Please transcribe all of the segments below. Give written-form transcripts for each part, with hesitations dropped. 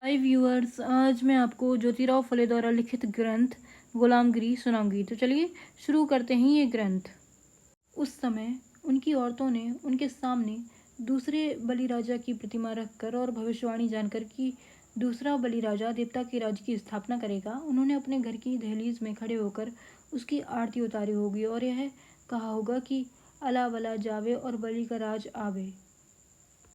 हाय viewers, आज मैं आपको ज्योतिराव फुले द्वारा लिखित ग्रंथ गुलामगिरी सुनाऊंगी। तो चलिए शुरू करते हैं ये ग्रंथ। उस समय उनकी औरतों ने उनके सामने दूसरे बलिराजा की प्रतिमा रखकर और भविष्यवाणी जानकर कि दूसरा बलिराजा देवता के राज्य की स्थापना करेगा, उन्होंने अपने घर की दहलीज में खड़े होकर उसकी आरती उतारी होगी और यह कहा होगा कि अला बला जावे और बलि का राज आवे।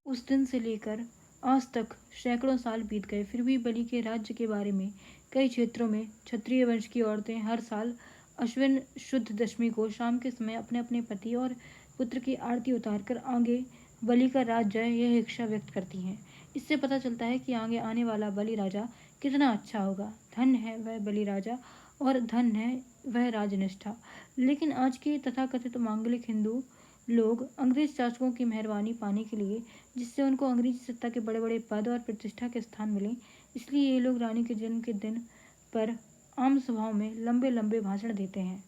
उस दिन से लेकर आज तक सैकड़ों साल बीत गए, फिर भी बलि के राज्य के बारे में कई क्षेत्रों में क्षत्रिय वंश की औरतें हर साल अश्विन शुद्ध दशमी को शाम के समय अपने अपने पति और पुत्र की आरती उतारकर आगे बलि का राज जाए यह इच्छा व्यक्त करती हैं। इससे पता चलता है कि आगे आने वाला बलि राजा कितना अच्छा होगा। धन है वह बलि राजा और धन है वह राजनिष्ठा। लेकिन आज के तथाकथित मांगलिक हिंदू लोग अंग्रेज शासकों की मेहरबानी पाने के लिए, जिससे उनको अंग्रेजी सत्ता के बड़े बड़े पद और प्रतिष्ठा के स्थान मिले, इसलिए ये लोग रानी के जन्म के दिन पर आम सभाओं में लंबे लंबे भाषण देते हैं।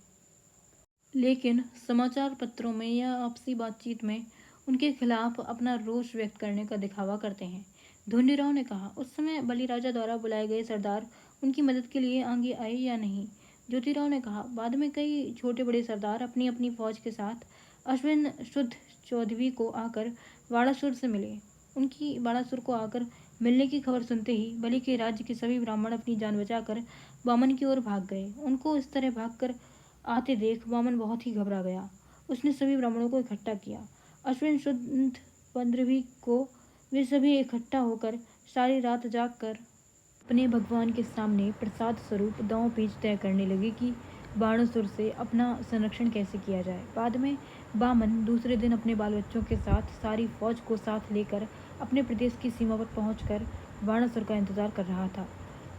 लेकिन समाचार पत्रों में या आपसी बातचीत में उनके खिलाफ अपना रोष व्यक्त करने का दिखावा करते हैं। धोंडीराव ने कहा, उस समय बलिराजा द्वारा बुलाए गए सरदार उनकी मदद के लिए आगे आए या नहीं। ज्योतिराव ने कहा, बाद में कई छोटे बड़े सरदार अपनी अपनी फौज के साथ अश्विन शुद्ध चौदहवीं को आकर बाणासुर से मिले। उनकी बाणासुर को आकर मिलने की खबर सुनते ही बलि के राज्य के सभी ब्राह्मण अपनी जान बचाकर वामन की ओर भाग गए। उनको इस तरह भागकर आते देख वामन बहुत ही घबरा गया। उसने सभी ब्राह्मणों को इकट्ठा किया। अश्विन शुद्ध 15वीं को वे सभी इकट्ठा होकर सारी रात जागकर अपने भगवान के सामने प्रसाद स्वरूप दांव पेच तय करने लगे कि बाणासुर से अपना संरक्षण कैसे किया जाए। बाद में वामन दूसरे दिन अपने बाल बच्चों के साथ सारी फौज को साथ लेकर अपने प्रदेश की सीमा पर पहुंचकर बाणासुर का इंतजार कर रहा था।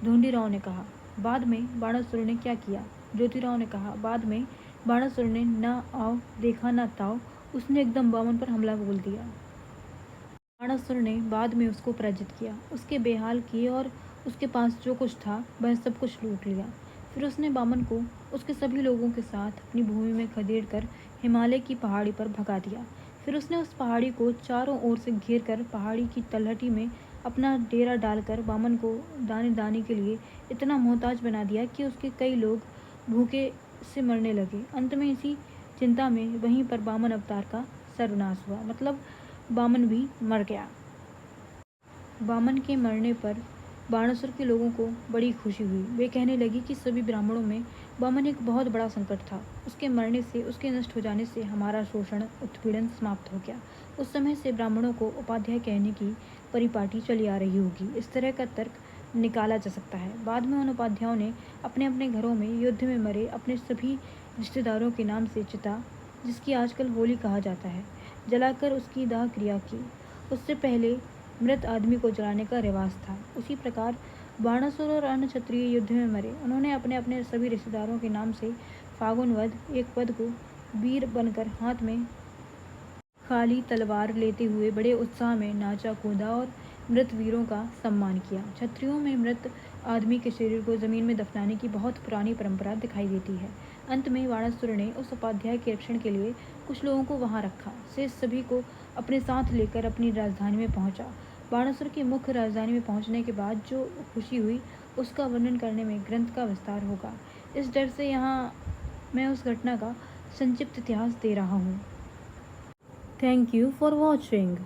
धोंडीराव ने कहा, बाद में बाणासुर ने क्या किया। ज्योतिराव ने कहा, बाद में बाणासुर ने ना आओ देखा ना ताओ, उसने एकदम वामन पर हमला बोल दिया। बाणासुर ने बाद में उसको पराजित किया, उसके बेहाल किए और उसके पास जो कुछ था वह सब कुछ लूट लिया। फिर उसने वामन को उसके सभी लोगों के साथ अपनी भूमि में खदेड़ कर हिमालय की पहाड़ी पर भगा दिया। फिर उसने उस पहाड़ी को चारों ओर से घेर कर पहाड़ी की तलहटी में अपना डेरा डालकर वामन को दाने दाने के लिए इतना मोहताज बना दिया कि उसके कई लोग भूखे से मरने लगे। अंत में इसी चिंता में वहीं पर वामन अवतार का सर्वनाश हुआ, मतलब वामन भी मर गया। वामन के मरने पर बाणासुर के लोगों को बड़ी खुशी हुई। वे कहने लगी कि सभी ब्राह्मणों में वामन एक बहुत बड़ा संकट था। उसके मरने से, उसके नष्ट हो जाने से हमारा शोषण उत्पीड़न समाप्त हो गया। उस समय से ब्राह्मणों को उपाध्याय कहने की परिपाटी चली आ रही होगी। इस तरह का तर्क निकाला जा सकता है। बाद में उन उपाध्यायों ने अपने अपने घरों में युद्ध में मरे अपने सभी रिश्तेदारों के नाम से चिता, जिसकी आजकल होली कहा जाता है, जलाकर उसकी दाह क्रिया की। उससे पहले मृत आदमी को जलाने का रिवाज था। उसी प्रकार बाणासुर और अन्य क्षत्रिय युद्ध में मरे। उन्होंने अपने अपने सभी रिश्तेदारों के नाम से फागुन वध एक पद को वीर बनकर हाथ में खाली तलवार लेते हुए बड़े उत्साह में नाचा कूदा और मृत वीरों का सम्मान किया। क्षत्रियों में मृत आदमी के शरीर को जमीन में दफनाने की बहुत पुरानी परंपरा दिखाई देती है। अंत में बाणासुर ने उस उपाध्याय के रक्षण के लिए कुछ लोगों को वहां रखा। शेष सभी को अपने साथ लेकर अपनी राजधानी में पहुंचा। बाणासुर की मुख्य राजधानी में पहुंचने के बाद जो खुशी हुई उसका वर्णन करने में ग्रंथ का विस्तार होगा। इस डर से यहाँ मैं उस घटना का संक्षिप्त इतिहास दे रहा हूँ। Thank you for watching.